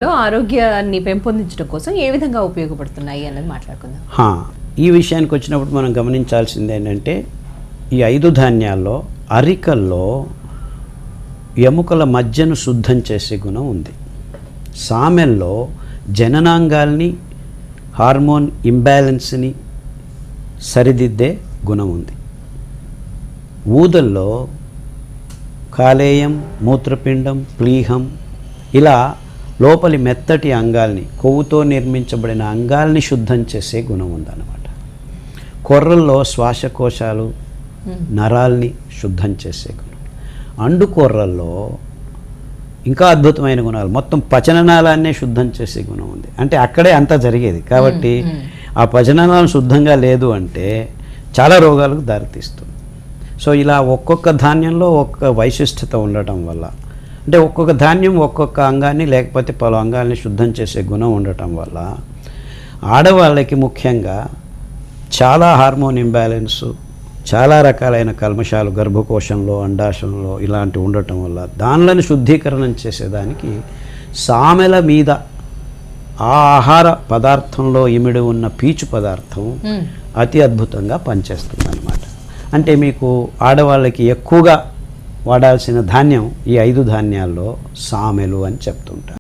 ఆరోగ్యాన్ని పెంపొందించడం కోసం ఏ విధంగా ఉపయోగపడుతున్నాయి అన్నది మాట్లాడుకుందాం. ఈ విషయానికి వచ్చినప్పుడు మనం గమనించాల్సింది ఏంటంటే ఈ 5 ధాన్యాల్లో అరికల్లో ఎముకల మధ్యను శుద్ధం చేసే గుణం ఉంది. సామెల్లో జననాంగాల్ని హార్మోన్ ఇంబ్యాలెన్స్ని సరిదిద్దే గుణం ఉంది. ఊదల్లో కాలేయం, మూత్రపిండం, ప్లీహం ఇలా లోపలి మెత్తటి అంగాల్ని, కొవ్వుతో నిర్మించబడిన అంగాల్ని శుద్ధం చేసే గుణం ఉందన్నమాట. కొర్రల్లో శ్వాసకోశాలు, నరాల్ని శుద్ధం చేసే గుణం. అండుకొర్రల్లో ఇంకా అద్భుతమైన గుణాలు, మొత్తం పచననాళాన్నే శుద్ధం చేసే గుణం ఉంది. అంటే అక్కడే అంతా జరిగేది కాబట్టి ఆ పచననాళం శుద్ధంగా లేదు అంటే చాలా రోగాలకు దారితీస్తుంది. సో ఇలా ఒక్కొక్క ధాన్యంలో ఒక్కొక్క వైశిష్టత ఉండటం వల్ల, అంటే ఒక్కొక్క ధాన్యం ఒక్కొక్క అంగాన్ని లేకపోతే పలు అంగాల్ని శుద్ధం చేసే గుణం ఉండటం వల్ల ఆడవాళ్ళకి ముఖ్యంగా చాలా హార్మోన్ ఇంబ్యాలెన్సు, చాలా రకాలైన కల్మషాలు గర్భకోశంలో, అండాశయంలో ఇలాంటివి ఉండటం వల్ల దానిలను శుద్ధీకరణం చేసేదానికి సామెల మీద ఆ ఆహార పదార్థంలో ఇమిడి ఉన్న పీచు పదార్థం అతి అద్భుతంగా పనిచేస్తుంది అన్నమాట. అంటే మీకు ఆడవాళ్ళకి ఎక్కువగా వాడాల్సిన ధాన్యం ఈ 5 ధాన్యాల్లో సామెలు అని చెప్తుంటారు.